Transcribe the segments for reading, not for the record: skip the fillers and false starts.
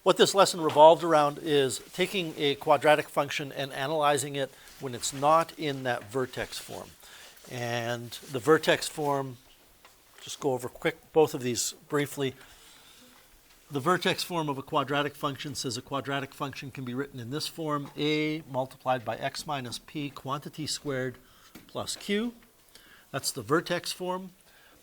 What this lesson revolved around is taking a quadratic function and analyzing it when it's not in that vertex form. And the vertex form, just go over both of these briefly. The vertex form of a quadratic function says a quadratic function can be written in this form: a multiplied by x minus p quantity squared plus q. That's the vertex form.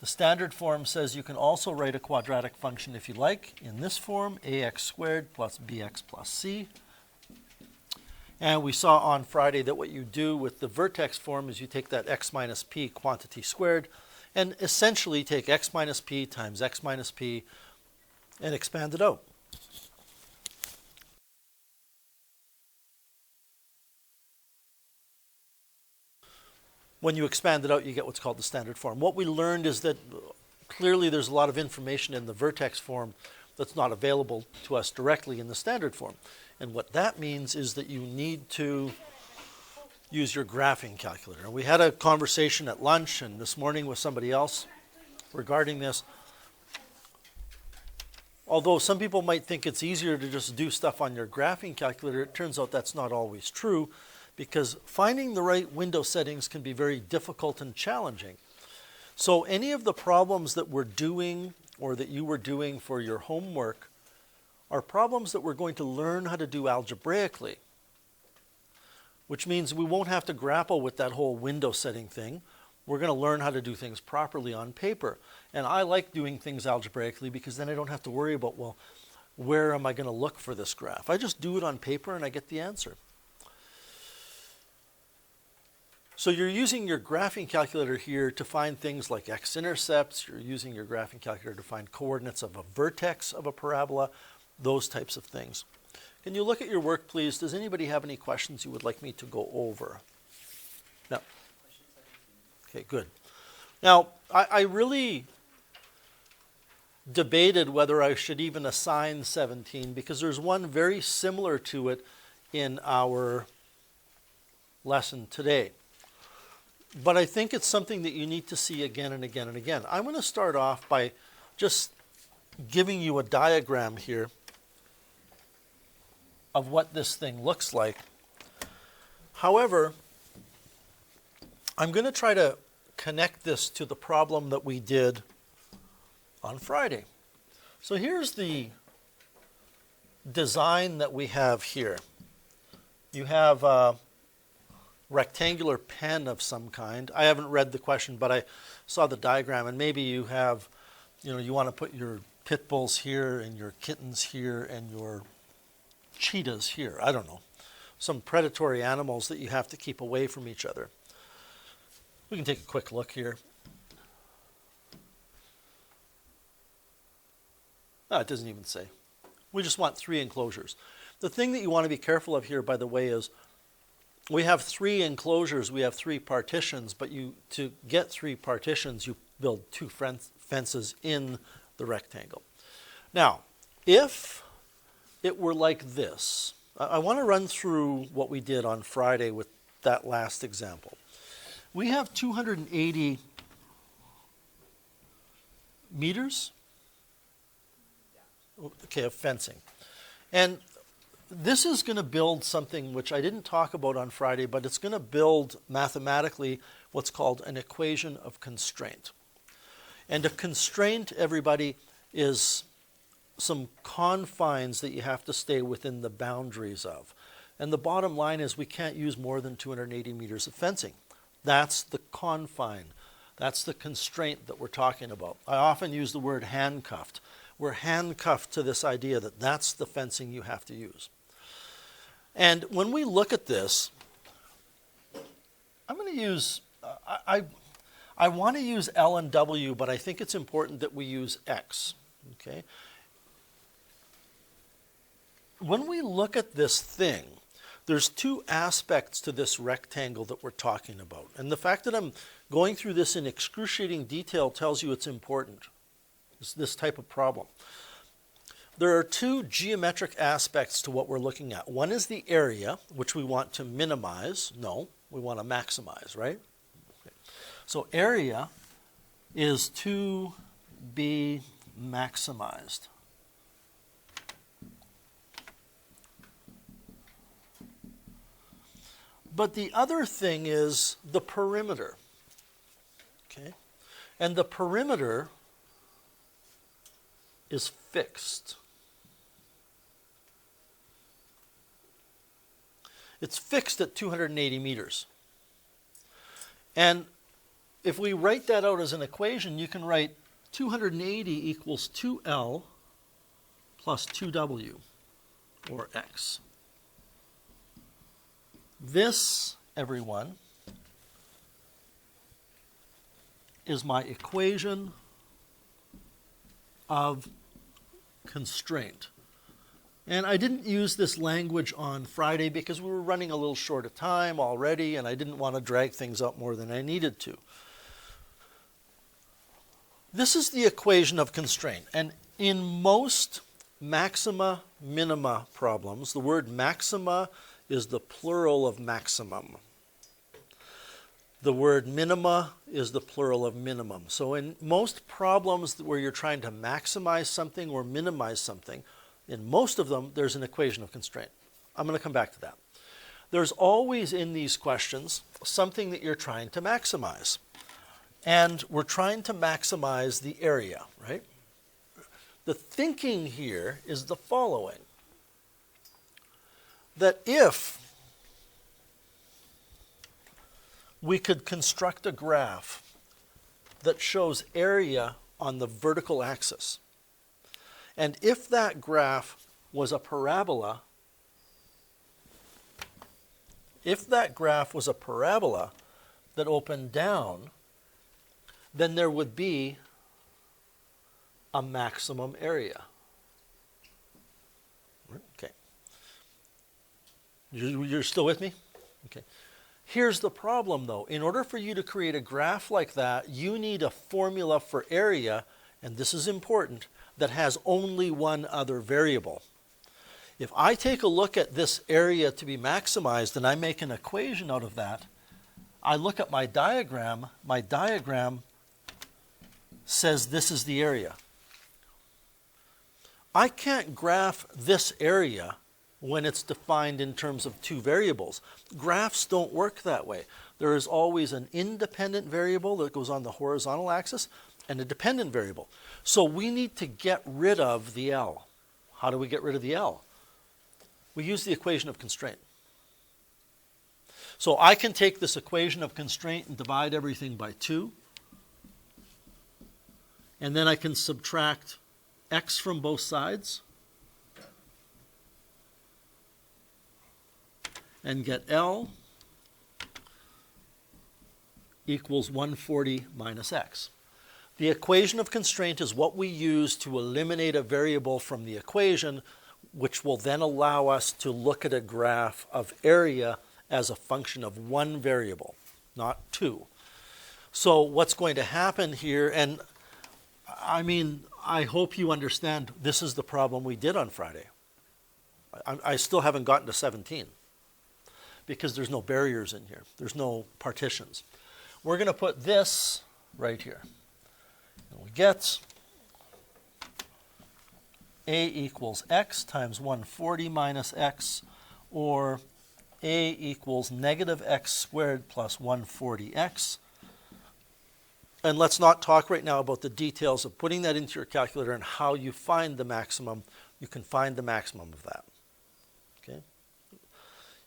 The standard form says you can also write a quadratic function if you like in this form: ax squared plus bx plus c. And we saw on Friday that what you do with the vertex form is you take that x minus p quantity squared and essentially take x minus p times x minus p and expand it out. When you expand it out, you get what's called the standard form. What we learned is that clearly there's a lot of information in the vertex form that's not available to us directly in the standard form. And what that means is that you need to use your graphing calculator. And we had a conversation at lunch and this morning with somebody else regarding this. Although some people might think it's easier to just do stuff on your graphing calculator, it turns out that's not always true, because finding the right window settings can be very difficult and challenging. So any of the problems that we're doing or that you were doing for your homework are problems that we're going to learn how to do algebraically, which means we won't have to grapple with that whole window setting thing. We're going to learn how to do things properly on paper. And I like doing things algebraically because then I don't have to worry about, well, where am I going to look for this graph? I just do it on paper and I get the answer. So you're using your graphing calculator here to find things like x-intercepts. You're using your graphing calculator to find coordinates of a vertex of a parabola, those types of things. Can you look at your work, please? Does anybody have any questions you would like me to go over? No. Okay, good. Now, I really debated whether I should even assign 17 because there's one very similar to it in our lesson today. But I think it's something that you need to see again and again and again. I'm going to start off by just giving you a diagram here of what this thing looks like. However, I'm going to try to connect this to the problem that we did on Friday. So here's the design that we have here. You have a rectangular pen of some kind. I haven't read the question, but I saw the diagram, and maybe you have, you want to put your pit bulls here and your kittens here and your cheetahs here. I don't know. Some predatory animals that you have to keep away from each other. We can take a quick look here. It doesn't even say. We just want 3 enclosures. The thing that you want to be careful of here, by the way, is we have 3 enclosures, we have 3 partitions, but to get 3 partitions, you build 2 fences in the rectangle. Now, if it were like this, I want to run through what we did on Friday with that last example. We have 280 meters, okay, of fencing. And this is going to build something which I didn't talk about on Friday, but it's going to build mathematically what's called an equation of constraint. And a constraint, everybody, is some confines that you have to stay within the boundaries of. And the bottom line is we can't use more than 280 meters of fencing. That's the confine. That's the constraint that we're talking about. I often use the word handcuffed. We're handcuffed to this idea that that's the fencing you have to use. And when we look at this, I'm going to use, I want to use L and W, but I think it's important that we use X. Okay? When we look at this thing, there's 2 aspects to this rectangle that we're talking about. And the fact that I'm going through this in excruciating detail tells you it's important. It's this type of problem. There are 2 geometric aspects to what we're looking at. One is the area, which we want to minimize. No, we want to maximize, right? Okay. So area is to be maximized. But the other thing is the perimeter. Okay? And the perimeter is fixed. It's fixed at 280 meters. And if we write that out as an equation, you can write 280 equals 2L plus 2W, or X. This, everyone, is my equation of constraint. And I didn't use this language on Friday because we were running a little short of time already, and I didn't want to drag things out more than I needed to. This is the equation of constraint. And in most maxima minima problems, the word maxima is the plural of maximum. The word minima is the plural of minimum. So in most problems where you're trying to maximize something or minimize something, in most of them, there's an equation of constraint. I'm going to come back to that. There's always in these questions something that you're trying to maximize. And we're trying to maximize the area, right? The thinking here is the following. That if we could construct a graph that shows area on the vertical axis, and if that graph was a parabola, that opened down, then there would be a maximum area. Okay. You're still with me? Okay. Here's the problem, though. In order for you to create a graph like that, you need a formula for area, and this is important, that has only one other variable. If I take a look at this area to be maximized and I make an equation out of that, I look at my diagram says this is the area. I can't graph this area when it's defined in terms of two variables. Graphs don't work that way. There is always an independent variable that goes on the horizontal axis and a dependent variable. So we need to get rid of the L. How do we get rid of the L? We use the equation of constraint. So I can take this equation of constraint and divide everything by 2. And then I can subtract x from both sides and get L equals 140 minus x. The equation of constraint is what we use to eliminate a variable from the equation, which will then allow us to look at a graph of area as a function of one variable, not two. So what's going to happen here, and I mean, I hope you understand this is the problem we did on Friday. I still haven't gotten to 17 because there's no barriers in here. There's no partitions. We're going to put this right here. And we get a equals x times 140 minus x, or a equals negative x squared plus 140x. And let's not talk right now about the details of putting that into your calculator and how you find the maximum. You can find the maximum of that. Okay?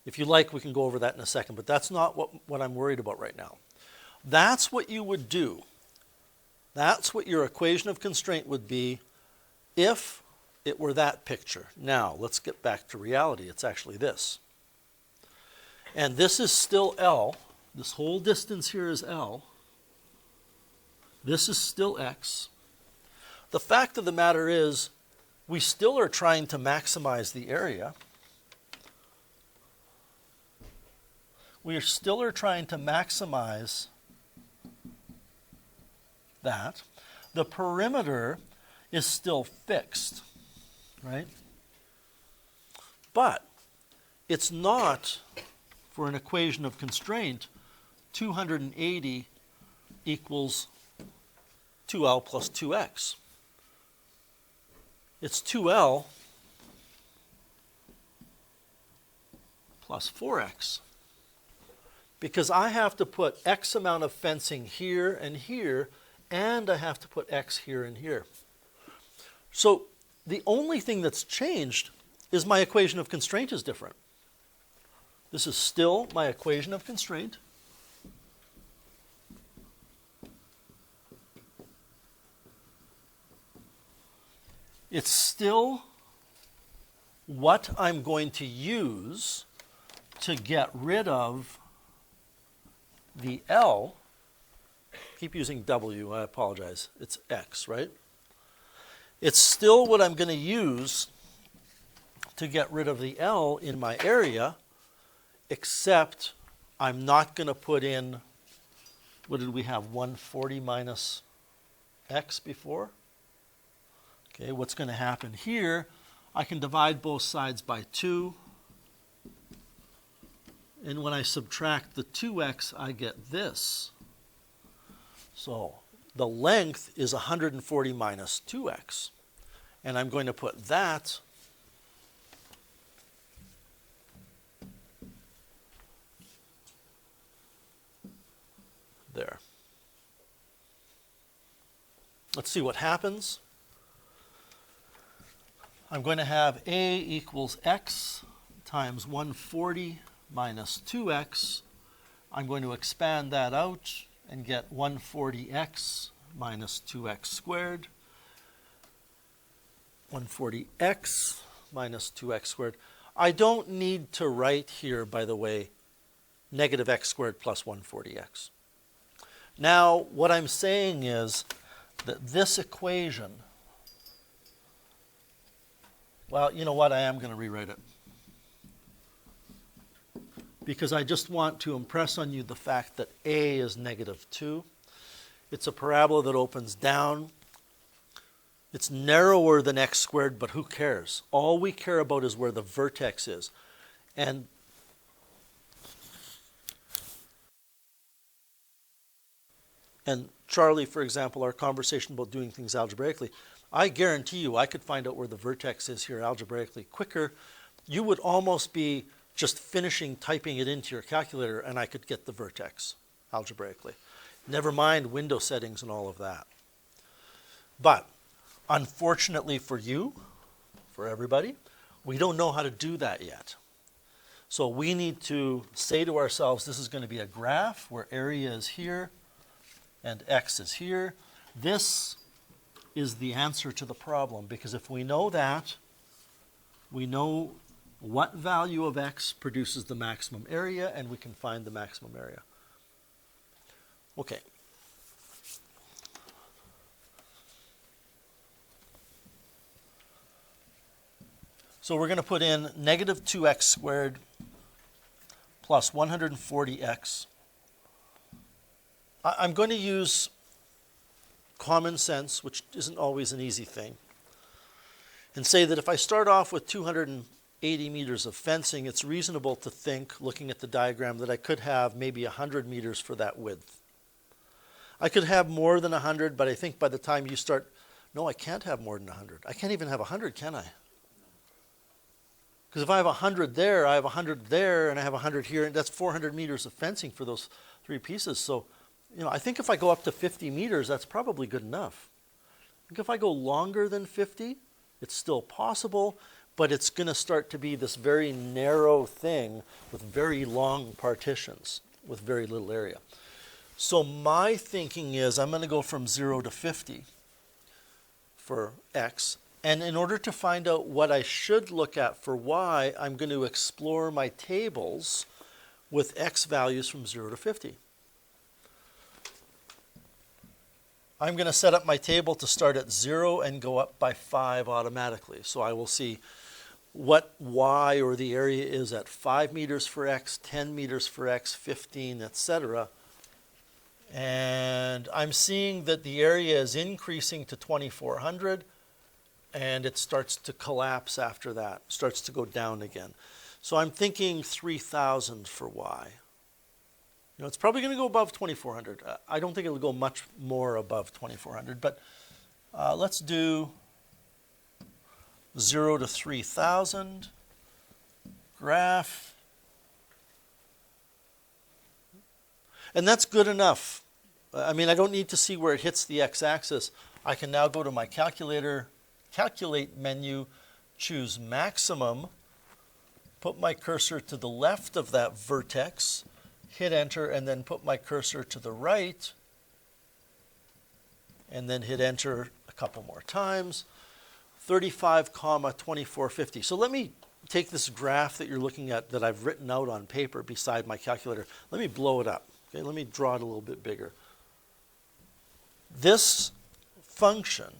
If you like, we can go over that in a second, but that's not what I'm worried about right now. That's what you would do. That's what your equation of constraint would be if it were that picture. Now, let's get back to reality. It's actually this. And this is still L. This whole distance here is L. This is still x. The fact of the matter is, we still are trying to maximize the area. We still are trying to maximize that. The perimeter is still fixed, right? But it's not, for an equation of constraint, 280 equals 2L plus 2x. It's 2L plus 4x. because I have to put X amount of fencing here, and I have to put X here and here. So the only thing that's changed is my equation of constraint is different. This is still my equation of constraint. It's still what I'm going to use to get rid of the L. Keep using W, I apologize. It's X, right? It's still what I'm going to use to get rid of the L in my area, except I'm not going to put in, what did we have, 140 minus X before? Okay, what's going to happen here, I can divide both sides by 2. And when I subtract the 2x, I get this. So the length is 140 minus 2x. And I'm going to put that there. Let's see what happens. I'm going to have A equals X times 140 minus 2X. I'm going to expand that out and get 140X minus 2X squared. 140X minus 2X squared. I don't need to write here, by the way, negative X squared plus 140X. Now, what I'm saying is that this equation, well, you know what? I am going to rewrite it. Because I just want to impress on you the fact that A is negative 2. It's a parabola that opens down. It's narrower than x squared, but who cares? All we care about is where the vertex is. And Charlie, for example, our conversation about doing things algebraically, I guarantee you I could find out where the vertex is here algebraically quicker. You would almost be just finishing typing it into your calculator and I could get the vertex algebraically. Never mind window settings and all of that. But unfortunately for you, for everybody, we don't know how to do that yet. So we need to say to ourselves, this is going to be a graph where area is here and x is here. This is the answer to the problem, because if we know that, we know what value of x produces the maximum area, and we can find the maximum area. Okay. So we're going to put in negative 2x squared plus 140x. I'm going to use common sense, which isn't always an easy thing, and say that if I start off with 280 meters of fencing, it's reasonable to think, looking at the diagram, that I could have maybe 100 meters for that width. I could have more than 100, but I think by the time you start, no, I can't have more than 100. I can't even have 100, can I? Because if I have 100 there, I have 100 there, and I have 100 here, and that's 400 meters of fencing for those three pieces. So, you know, I think if I go up to 50 meters, that's probably good enough. I think if I go longer than 50, it's still possible, but it's going to start to be this very narrow thing with very long partitions, with very little area. So my thinking is I'm going to go from 0 to 50 for x. And in order to find out what I should look at for y, I'm going to explore my tables with x values from 0 to 50. I'm going to set up my table to start at 0 and go up by 5 automatically. So I will see what y, or the area, is at 5 meters for x, 10 meters for x, 15, etc. And I'm seeing that the area is increasing to 2,400, and it starts to collapse after that, starts to go down again. So I'm thinking 3,000 for y. You know, it's probably going to go above 2,400. I don't think it'll go much more above 2,400, but let's do 0 to 3,000, graph, And that's good enough. I mean, I don't need to see where it hits the x-axis. I can now go to my calculator, calculate menu, choose maximum, put my cursor to the left of that vertex, hit enter, and then put my cursor to the right, and then hit enter a couple more times. 35, 2450. So let me take this graph that you're looking at that I've written out on paper beside my calculator. Let me blow it up. Okay, let me draw it a little bit bigger. This function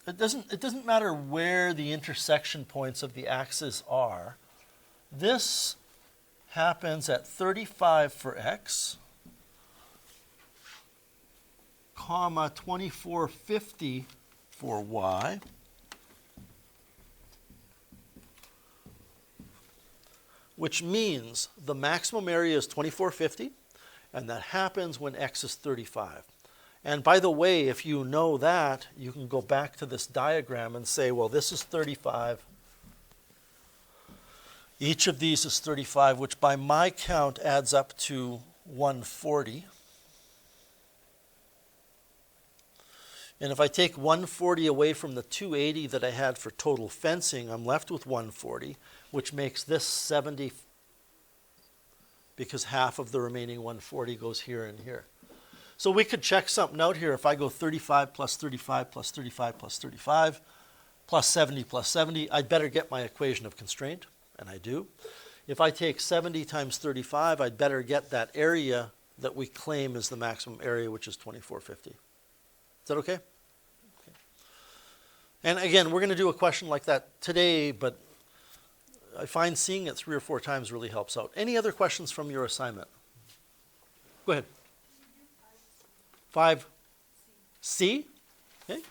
it doesn't matter where the intersection points of the axes are. This happens at 35 for x, comma 2450 for y, which means the maximum area is 2450, and that happens when x is 35. And by the way, if you know that, you can go back to this diagram and say, well, this is 35. Each of these is 35, which by my count adds up to 140. And if I take 140 away from the 280 that I had for total fencing, I'm left with 140, which makes this 70 because half of the remaining 140 goes here and here. So we could check something out here. If I go 35 plus 35 plus 35 plus 35 plus 70 plus 70, I'd better get my equation of constraint, and I do. If I take 70 times 35, I'd better get that area that we claim is the maximum area, which is 2450. Is that okay? Okay. And again, we're going to do a question like that today, but I find seeing it 3 or 4 times really helps out. Any other questions from your assignment? Go ahead. 5C? Okay.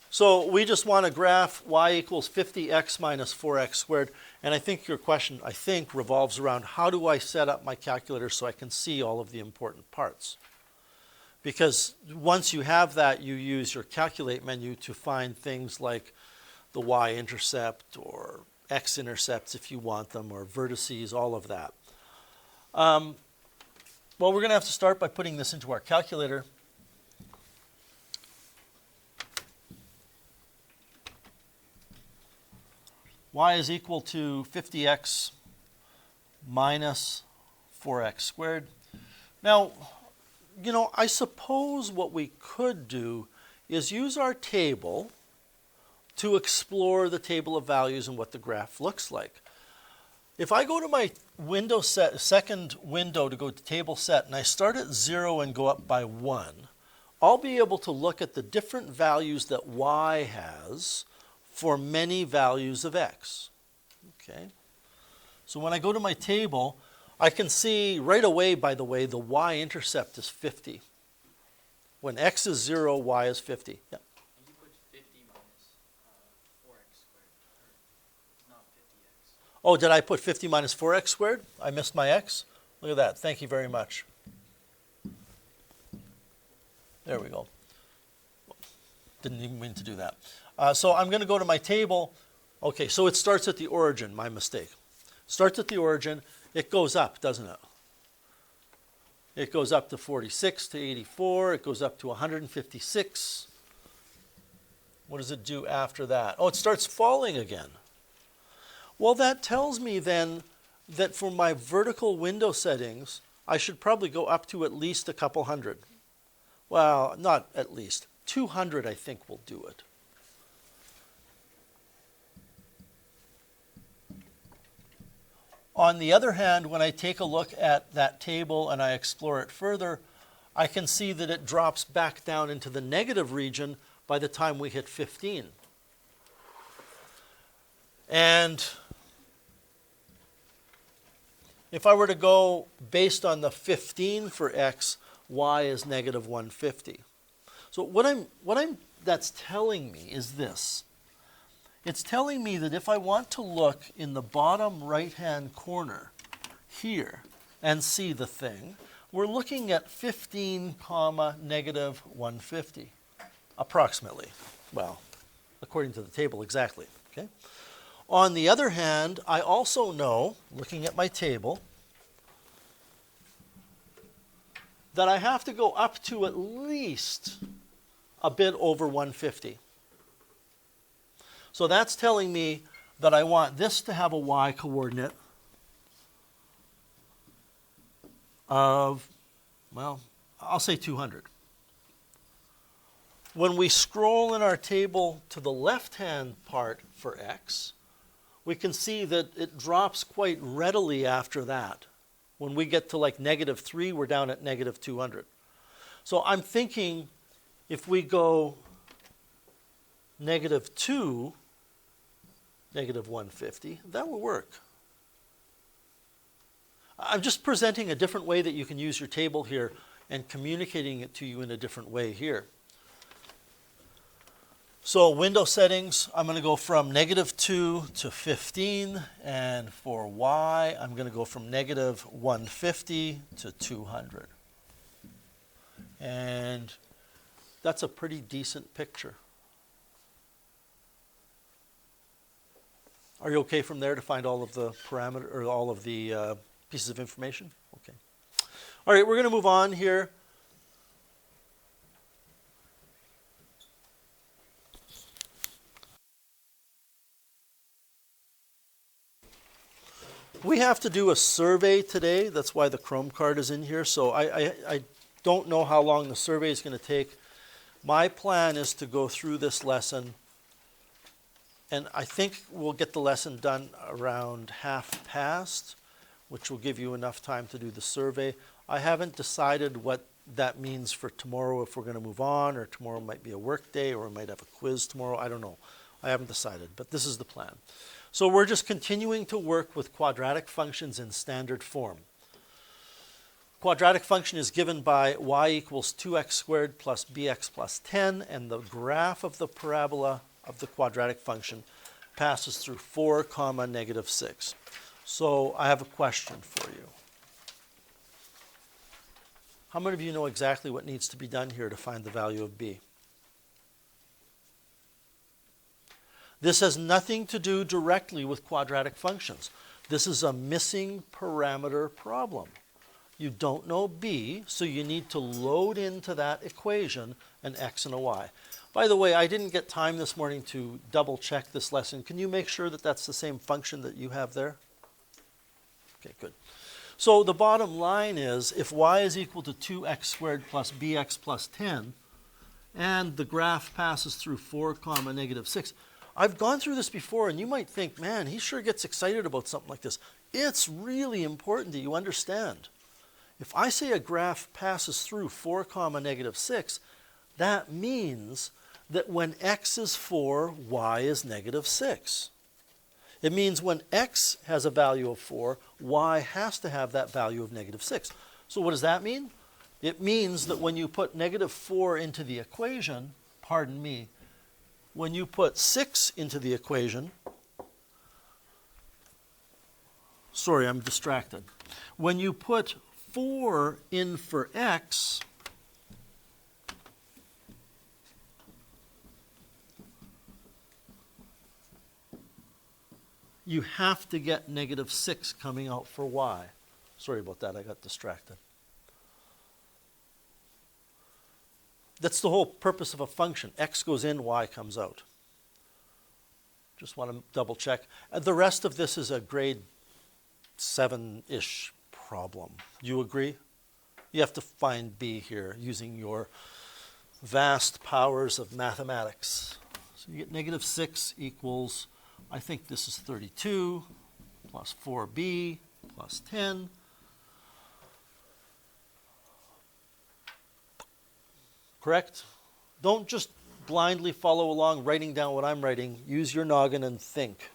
So we just want to graph y equals 50x minus 4x squared. And I think your question, revolves around how do I set up my calculator so I can see all of the important parts? Because once you have that, you use your calculate menu to find things like the y-intercept or x-intercepts if you want them, or vertices, all of that. Well, we're going to have to start by putting this into our calculator. Y is equal to 50x minus 4x squared. Now, you know, I suppose what we could do is use our table to explore the table of values and what the graph looks like. If I go to my window set, second window to go to table set, and I start at 0 and go up by 1, I'll be able to look at the different values that y has for many values of x. Okay? So when I go to my table, I can see right away, by the way, the y-intercept is 50. When x is 0, y is 50. Yeah. You put 50 minus 4x squared, not 50x. Oh, did I put 50 minus 4x squared? I missed my x? Look at that. Thank you very much. There we go. Didn't even mean to do that. So I'm going to go to my table. Okay, so it starts at the origin, my mistake. Starts at the origin. It goes up, doesn't it? It goes up to 46, to 84. It goes up to 156. What does it do after that? Oh, it starts falling again. Well, that tells me then that for my vertical window settings, I should probably go up to at least a couple hundred. Well, not at least. 200, I think, will do it. On the other hand, when I take a look at that table and I explore it further, I can see that it drops back down into the negative region by the time we hit 15. And if I were to go based on the 15 for x, y is negative 150. So what that's telling me is this. It's telling me that if I want to look in the bottom right-hand corner here and see the thing, we're looking at 15 comma negative 150. approximately. Well, according to the table, exactly. Okay. On the other hand, I also know, looking at my table, that I have to go up to at least a bit over 150. So that's telling me that I want this to have a y coordinate of, well, I'll say 200. When we scroll in our table to the left-hand part for x, we can see that it drops quite readily after that. When we get to like -3, we're down at -200. So I'm thinking if we go -2, -150, that will work. I'm just presenting a different way that you can use your table here and communicating it to you in a different way here. So window settings, I'm going to go from -2 to 15, and for y, I'm going to go from -150 to 200. And that's a pretty decent picture. Are you okay from there to find all of the parameter or all of the pieces of information? Okay. All right, we're going to move on here. We have to do a survey today. That's why the Chrome card is in here. So I don't know how long the survey is going to take. My plan is to go through this lesson, and I think we'll get the lesson done around 1/2 which will give you enough time to do the survey. I haven't decided what that means for tomorrow, if we're going to move on, or tomorrow might be a work day, or we might have a quiz tomorrow. I don't know. I haven't decided, but this is the plan. So we're just continuing to work with quadratic functions in standard form. Quadratic function is given by y equals 2x squared plus bx plus 10, and the graph of the parabola of the quadratic function passes through 4, -6. So I have a question for you. How many of you know exactly what needs to be done here to find the value of b? This has nothing to do directly with quadratic functions. This is a missing parameter problem. You don't know b, so you need to load into that equation an x and a y. By the way, I didn't get time this morning to double check this lesson. Can you make sure that that's the same function that you have there? Okay, good. So the bottom line is, if y is equal to 2x squared plus bx plus 10, and the graph passes through 4, -6, I've gone through this before, and you might think, man, he sure gets excited about something like this. It's really important that you understand. If I say a graph passes through 4, -6, that means that when x is 4, y is -6. It means when x has a value of 4, y has to have that value of -6. So what does that mean? It means that when you put -4 into the equation, pardon me, when you put 6 into the equation, sorry, I'm distracted. When you put 4 in for x, you have to get -6 coming out for y. Sorry about that, I got distracted. That's the whole purpose of a function. X goes in, y comes out. Just want to double check. The rest of this is a grade 7-ish problem. You agree? You have to find b here using your vast powers of mathematics. So you get -6 equals, I think this is 32 plus 4b plus 10. Correct? Don't just blindly follow along writing down what I'm writing. Use your noggin and think.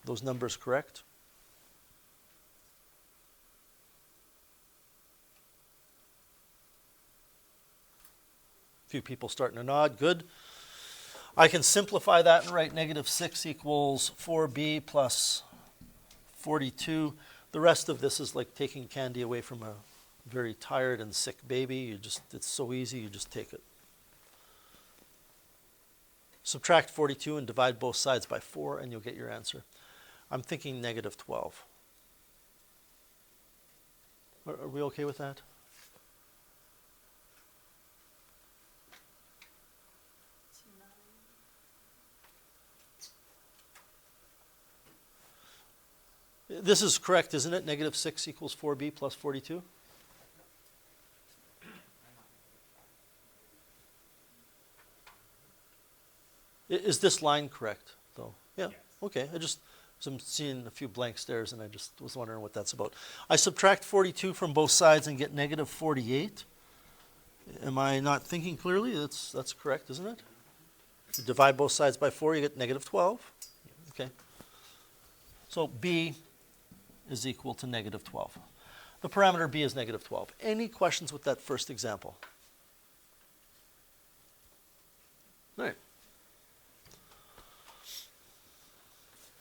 Those numbers correct? A few people starting to nod. Good. I can simplify that and write -6 equals 4b plus 42. The rest of this is like taking candy away from a very tired and sick baby. It's so easy, you just take it. Subtract 42 and divide both sides by 4 and you'll get your answer. I'm thinking negative 12. Are we okay with that? This is correct, isn't it? Negative 6 equals 4b plus 42? Is this line correct, though? Yeah, Yes. okay. I'm seeing a few blank stares, and I just was wondering what that's about. I subtract 42 from both sides and get negative 48. Am I not thinking clearly? That's correct, isn't it? You divide both sides by 4, you get negative 12. Okay. So b is equal to negative 12. The parameter b is negative 12. Any questions with that first example? All right.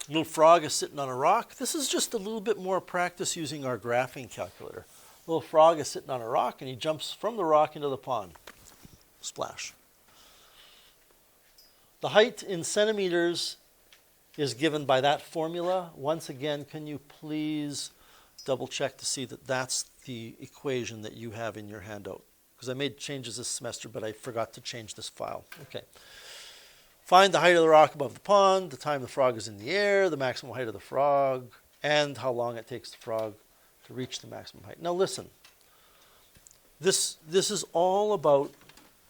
Little frog is sitting on a rock. This is just a little bit more practice using our graphing calculator. Little frog is sitting on a rock and he jumps from the rock into the pond. Splash. The height in centimeters is given by that formula. Once again, can you please double check to see that that's the equation that you have in your handout? Because I made changes this semester, but I forgot to change this file. Okay. Find the height of the rock above the pond, the time the frog is in the air, the maximum height of the frog, and how long it takes the frog to reach the maximum height. Now listen, this is all about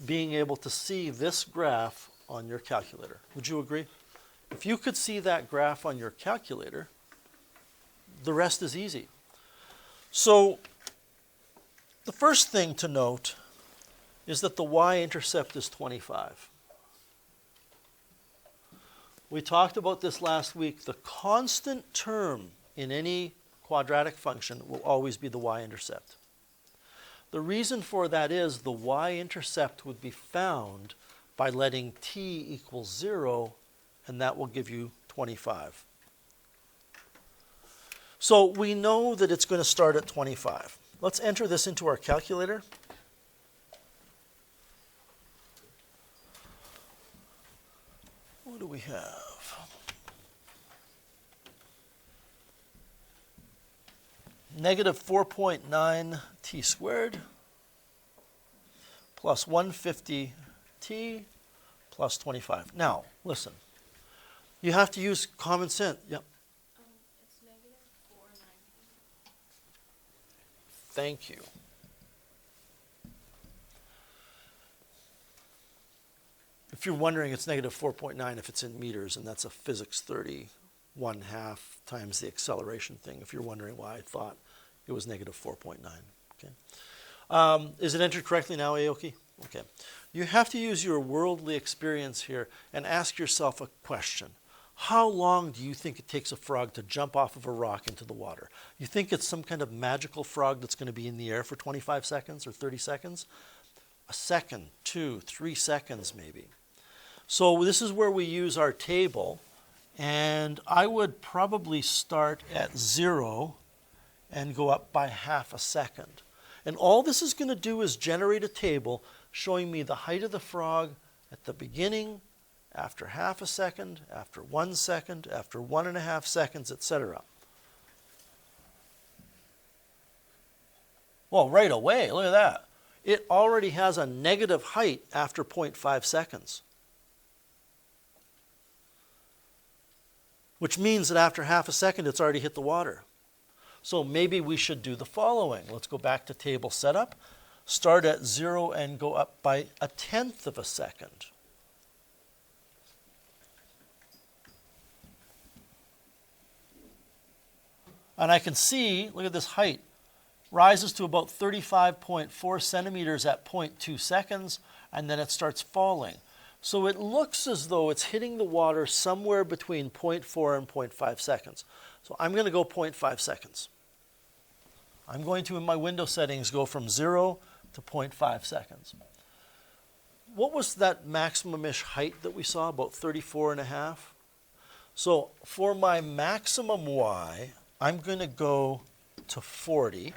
being able to see this graph on your calculator. Would you agree? If you could see that graph on your calculator, the rest is easy. So the first thing to note is that the y-intercept is 25. We talked about this last week. The constant term in any quadratic function will always be the y-intercept. The reason for that is the y-intercept would be found by letting t equal 0, and that will give you 25. So we know that it's going to start at 25. Let's enter this into our calculator. What do we have? Negative 4.9 t squared plus 150 t plus 25. Now, listen. You have to use common sense. Yep. It's negative 490. Thank you. If you're wondering, it's negative 4.9 if it's in meters, and that's a physics 30 times the acceleration thing, if you're wondering why I thought it was negative 4.9. Okay. Is it entered correctly now, Aoki? Okay. You have to use your worldly experience here and ask yourself a question. How long do you think it takes a frog to jump off of a rock into the water? You think it's some kind of magical frog that's going to be in the air for 25 seconds or 30 seconds? A second, 2, 3 seconds maybe. So this is where we use our table, and I would probably start at 0 and go up by half a second. And all this is going to do is generate a table showing me the height of the frog at the beginning, after half a second, after 1 second, after 1.5 seconds, etc. Well, right away, look at that. It already has a negative height after 0.5 seconds. Which means that after half a second, it's already hit the water. So maybe we should do the following. Let's go back to table setup. Start at 0 and go up by 1/10 of a second. And I can see, look at this height, rises to about 35.4 centimeters at 0.2 seconds, and then it starts falling. So it looks as though it's hitting the water somewhere between 0.4 and 0.5 seconds. So I'm going to go 0.5 seconds. I'm going to, in my window settings, go from 0 to 0.5 seconds. What was that maximum-ish height that we saw, about 34.5? So for my maximum y, I'm going to go to 40,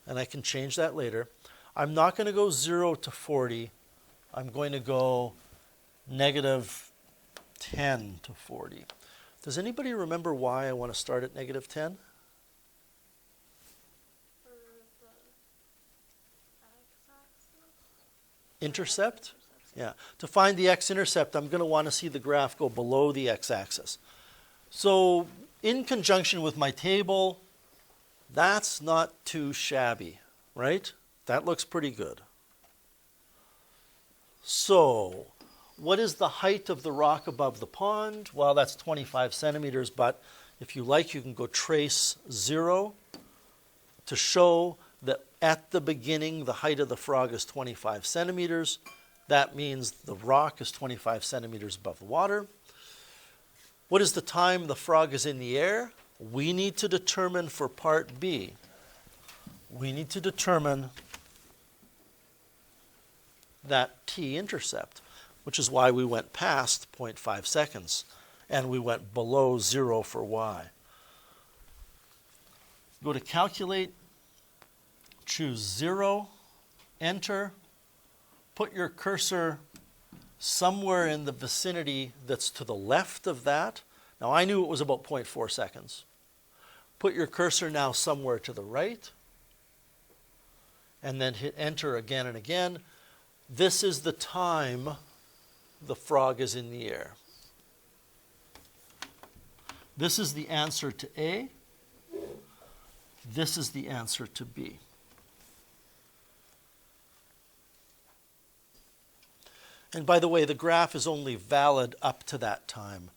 and I can change that later. I'm not going to go 0 to 40. I'm going to go negative 10 to 40. Does anybody remember why I want to start at negative 10? For the x-axis? Intercept? Yeah. To find the x-intercept, I'm going to want to see the graph go below the x-axis. So in conjunction with my table, that's not too shabby, right? That looks pretty good. So what is the height of the rock above the pond? Well, that's 25 centimeters, but if you like, you can go trace 0 to show that at the beginning, the height of the frog is 25 centimeters. That means the rock is 25 centimeters above the water. What is the time the frog is in the air? We need to determine for part B. We need to determine that t-intercept, which is why we went past 0.5 seconds and we went below 0 for y. Go to calculate, choose 0, enter, put your cursor somewhere in the vicinity that's to the left of that. Now I knew it was about 0.4 seconds. Put your cursor now somewhere to the right and then hit enter again and again. This is the time the frog is in the air. This is the answer to A. This is the answer to B. And by the way, the graph is only valid up to that time.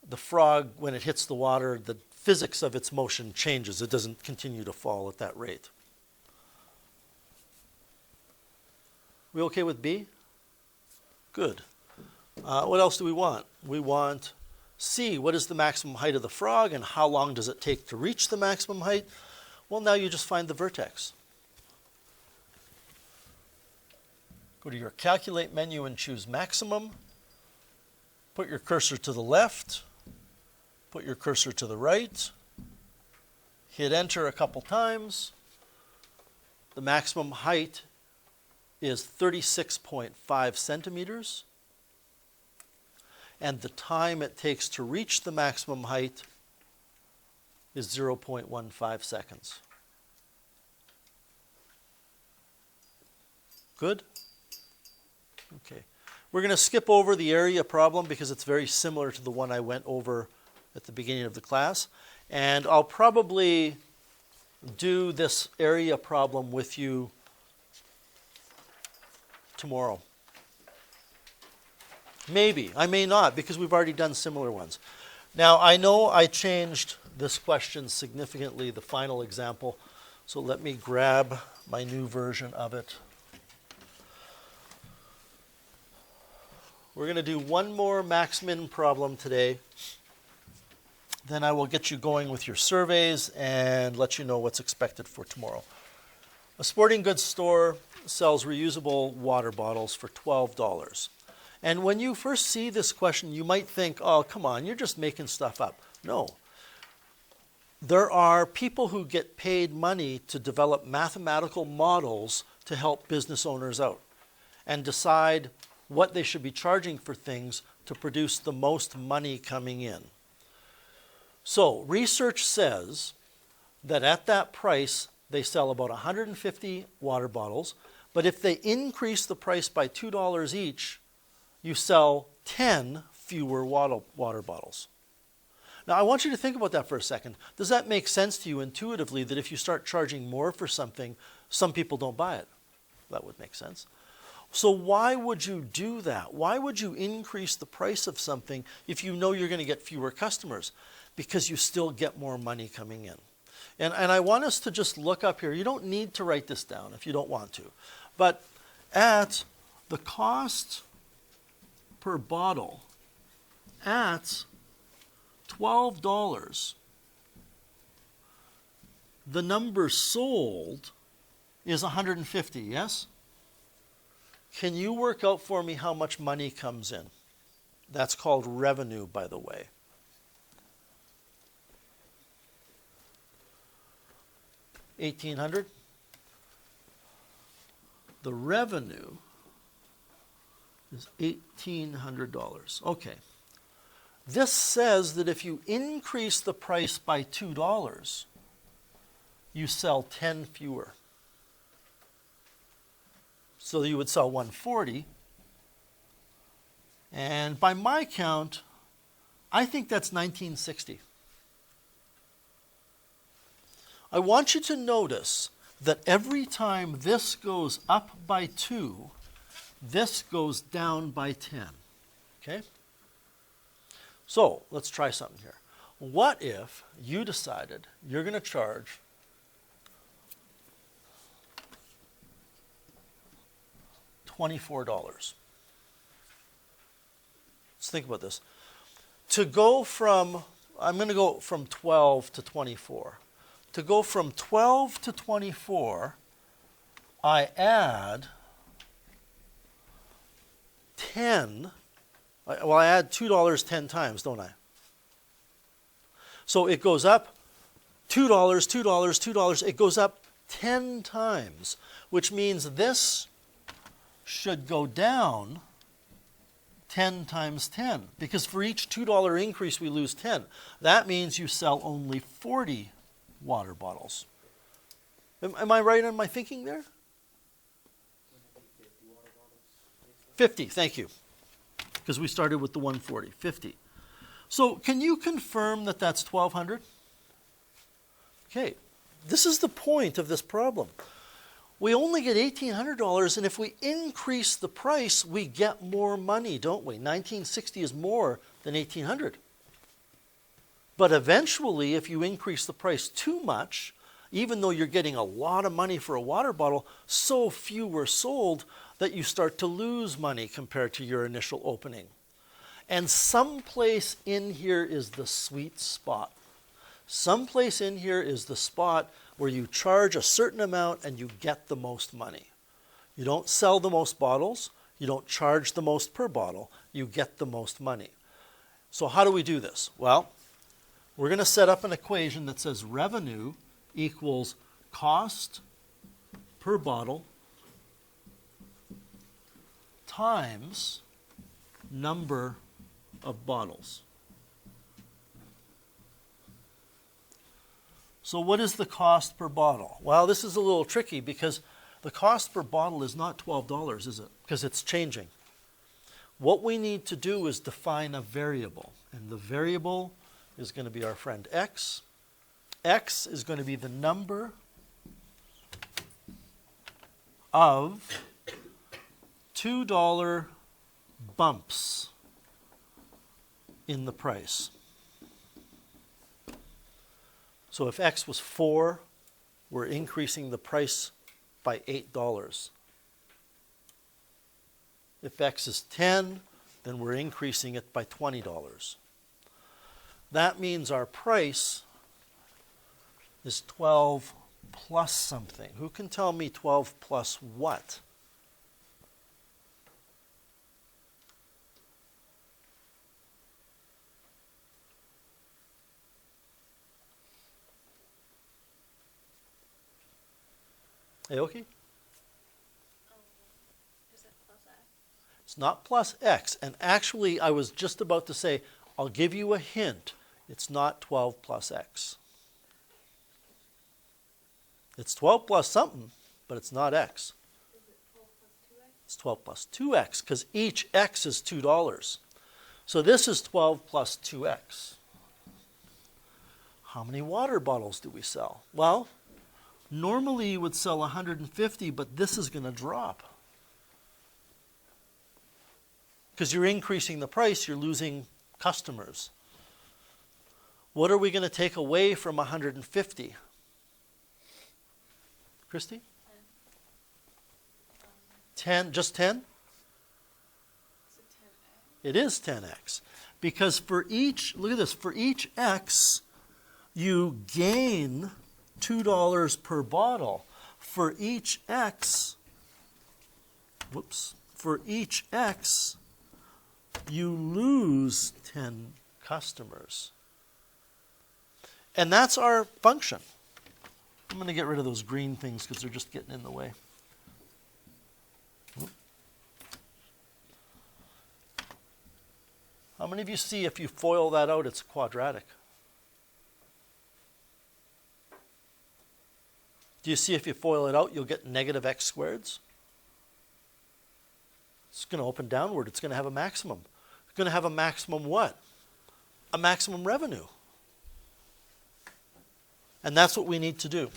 The frog, when it hits the water, the physics of its motion changes. It doesn't continue to fall at that rate. We okay with B? Good. What else do we want? We want C. What is the maximum height of the frog and how long does it take to reach the maximum height? Well, now you just find the vertex. Go to your calculate menu and choose maximum. Put your cursor to the left. Put your cursor to the right. Hit enter a couple times. The maximum height is 36.5 centimeters. And the time it takes to reach the maximum height is 0.15 seconds. Good? Okay. We're going to skip over the area problem because it's very similar to the one I went over at the beginning of the class. And I'll probably do this area problem with you tomorrow. Maybe. I may not because we've already done similar ones. Now, I know I changed this question significantly, the final example. So let me grab my new version of it. We're going to do one more max-min problem today. Then I will get you going with your surveys and let you know what's expected for tomorrow. A sporting goods store sells reusable water bottles for $12. And when you first see this question, you might think, oh, come on, you're just making stuff up. No. There are people who get paid money to develop mathematical models to help business owners out and decide what they should be charging for things to produce the most money coming in. So research says that at that price, they sell about 150 water bottles, but if they increase the price by $2 each, you sell 10 fewer water bottles. Now, I want you to think about that for a second. Does that make sense to you intuitively that if you start charging more for something, some people don't buy it? That would make sense. So why would you do that? Why would you increase the price of something if you know you're going to get fewer customers? Because you still get more money coming in. And I want us to just look up here. You don't need to write this down if you don't want to. But at the cost per bottle at $12, the number sold is 150, yes? Can you work out for me how much money comes in? That's called revenue, by the way. $1,800. The revenue is $1,800. Okay. This says that if you increase the price by $2, you sell 10 fewer. So you would sell 140. And by my count, I think that's 1960. I want you to notice that every time this goes up by 2, this goes down by 10. Okay? So let's try something here. What if you decided you're going to charge $24? Let's think about this. To go from, I'm going to go from 12 to 24. To go from 12 to 24, I add 10. Well, I add $2 10 times, don't I? So it goes up $2, $2, $2. It goes up 10 times, which means this should go down 10 times 10. Because for each $2 increase, we lose 10. That means you sell only 40 water bottles. Am I right on my thinking there? 50, thank you. Because we started with the 140, 50. So can you confirm that that's 1,200? Okay, this is the point of this problem. We only get $1,800, and if we increase the price, we get more money, don't we? 1960 is more than 1,800. But eventually, if you increase the price too much, even though you're getting a lot of money for a water bottle, so few were sold that you start to lose money compared to your initial opening. And someplace in here is the sweet spot. Someplace in here is the spot where you charge a certain amount and you get the most money. You don't sell the most bottles. You don't charge the most per bottle. You get the most money. So how do we do this? Well, we're going to set up an equation that says revenue equals cost per bottle times number of bottles. So what is the cost per bottle? Well, this is a little tricky because the cost per bottle is not $12, is it? Because it's changing. What we need to do is define a variable. And the variable is going to be our friend x. X is going to be the number of $2 bumps in the price. So if X was 4, we're increasing the price by $8. If X is 10, then we're increasing it by $20. That means our price is 12 plus something. Who can tell me 12 plus what? Aoki? Is it plus X? It's not plus X. And actually, I was just about to say, I'll give you a hint. It's not 12 plus X. It's 12 plus something, but it's not X. Is it 12 plus 2X? It's 12 plus 2X, because each X is $2. So this is 12 plus 2X. How many water bottles do we sell? Well, normally you would sell 150, but this is going to drop. Because you're increasing the price, you're losing customers. What are we going to take away from 150? Christy? 10, just 10? Is it 10X? It is 10x. Because for each, look at this, for each x, you gain $2 per bottle. For each x, for each x, you lose 10 customers. And that's our function. I'm going to get rid of those green things because they're just getting in the way. How many of you see if you FOIL that out, it's quadratic? Do you see if you FOIL it out, you'll get negative x squareds? It's going to open downward. It's going to have a maximum. It's going to have a maximum what? A maximum revenue. And that's what we need to do.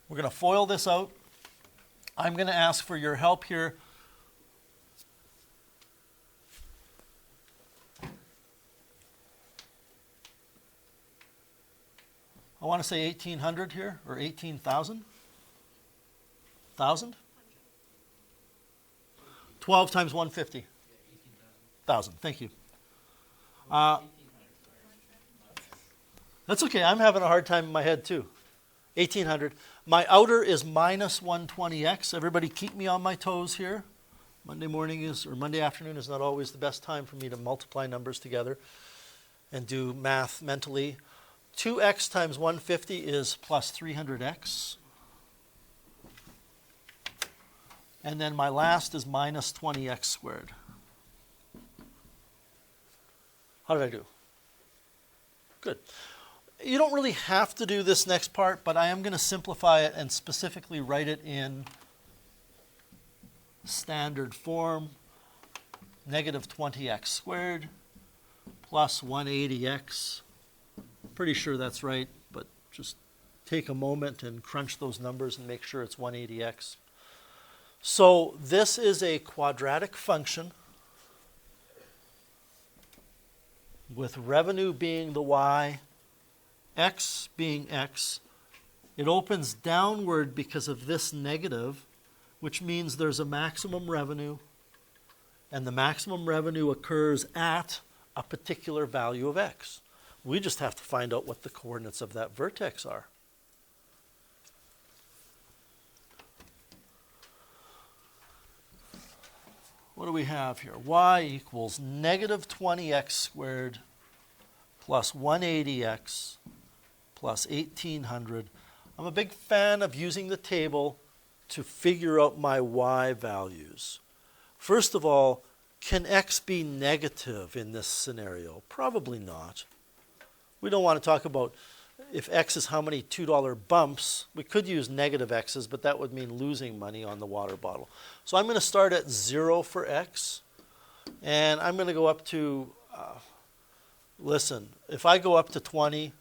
We're going to FOIL this out. I'm going to ask for your help here. I want to say 1,800 here, or 18,000. 1,000? 12 times 150. 1,000, thank you. That's okay, I'm having a hard time in my head too. 1,800. My outer is minus 120x. Everybody keep me on my toes here. Monday morning is, or Monday afternoon is not always the best time for me to multiply numbers together and do math mentally. 2x times 150 is plus 300x. And then my last is minus 20x squared. How did I do? Good. You don't really have to do this next part, but I am going to simplify it and specifically write it in standard form. Negative 20x squared plus 180x. Pretty sure that's right, but just take a moment and crunch those numbers and make sure it's 180x. So this is a quadratic function with revenue being the y, x being x. It opens downward because of this negative, which means there's a maximum revenue, and the maximum revenue occurs at a particular value of x. We just have to find out what the coordinates of that vertex are. What do we have here? Y equals negative 20x squared plus 180x plus 1,800. I'm a big fan of using the table to figure out my y values. First of all, can x be negative in this scenario? Probably not. We don't want to talk about if x is how many $2 bumps. We could use negative x's, but that would mean losing money on the water bottle. So I'm going to start at 0 for x, and I'm going to go up to, listen, if I go up to 20,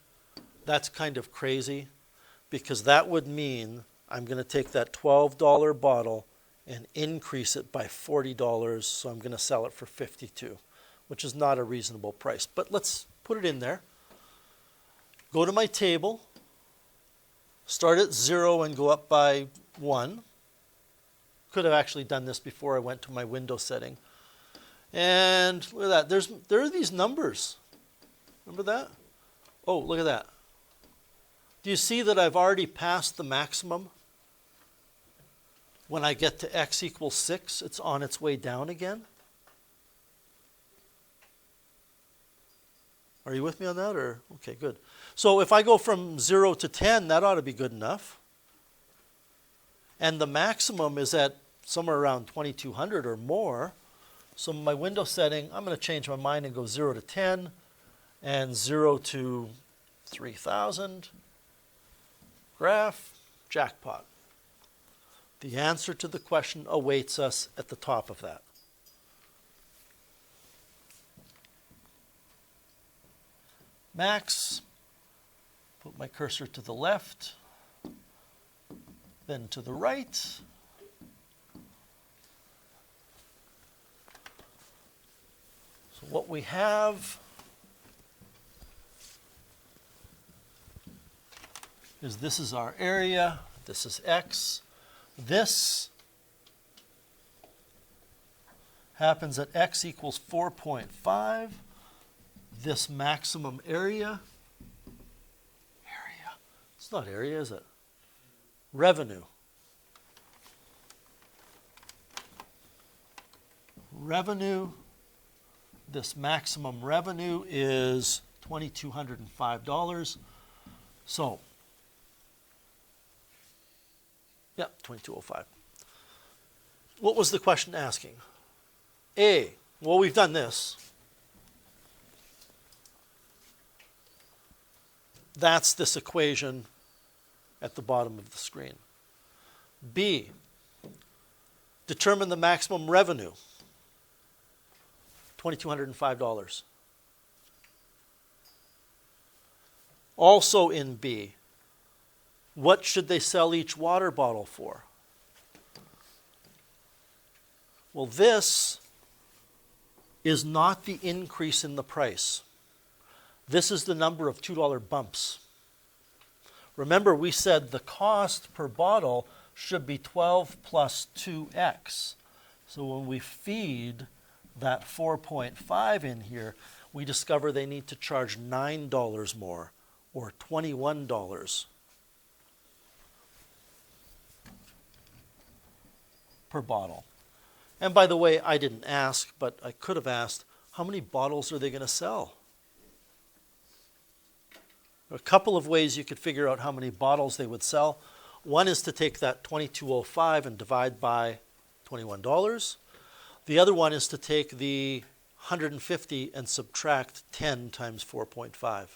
that's kind of crazy, because that would mean I'm going to take that $12 bottle and increase it by $40, so I'm going to sell it for $52, which is not a reasonable price. But let's put it in there. Go to my table, start at 0 and go up by 1. Could have actually done this before I went to my window setting. And look at that. There are these numbers. Remember that? Oh, look at that. Do you see that I've already passed the maximum? When I get to x equals 6, it's on its way down again. Are you with me on that? Or okay, good. So if I go from 0 to 10, that ought to be good enough. And the maximum is at somewhere around 2,200 or more. So my window setting, I'm going to change my mind and go 0 to 10 and 0 to 3,000. Graph, jackpot. The answer to the question awaits us at the top of that. Max, put my cursor to the left, then to the right. So what we have is this is our area, this is x. This happens at x equals 4.5. This maximum area, it's not area, is it? Revenue. Revenue, this maximum revenue is $2,205. So, yeah, 2205. What was the question asking? A, well, we've done this. That's this equation at the bottom of the screen. B, determine the maximum revenue, $2,205. Also in B, what should they sell each water bottle for? Well, this is not the increase in the price. This is the number of $2 bumps. Remember, we said the cost per bottle should be 12 plus 2x. So when we feed that 4.5 in here, we discover they need to charge $9 more, or $21 per bottle. And by the way, I didn't ask, but I could have asked, how many bottles are they going to sell? There are a couple of ways you could figure out how many bottles they would sell. One is to take that $22.05 and divide by $21. The other one is to take the 150 and subtract 10 times 4.5.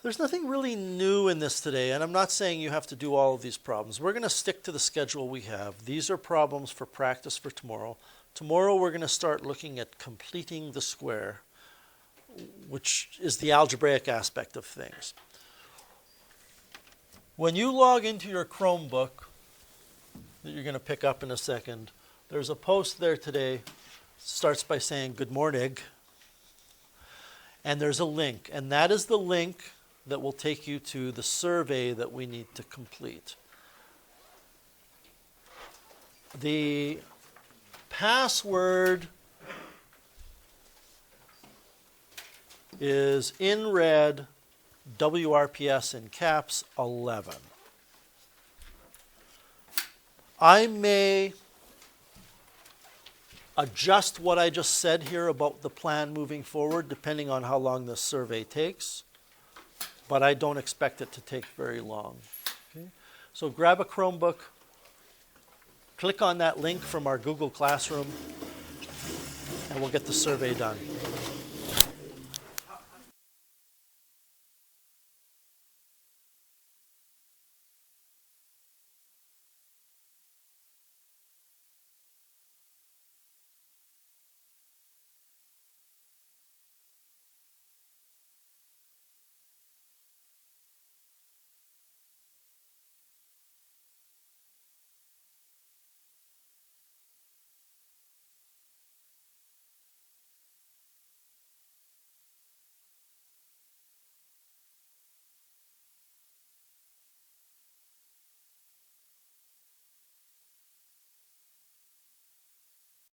There's nothing really new in this today, and I'm not saying you have to do all of these problems. We're going to stick to the schedule we have. These are problems for practice for tomorrow. Tomorrow we're going to start looking at completing the square, which is the algebraic aspect of things. When you log into your Chromebook, that you're going to pick up in a second, there's a post there today. It starts by saying good morning, and there's a link, and that is the link that will take you to the survey that we need to complete. The password is in red, WRPS in caps 11. I may adjust what I just said here about the plan moving forward depending on how long this survey takes, but I don't expect it to take very long. Okay? So grab a Chromebook, click on that link from our Google Classroom, and we'll get the survey done.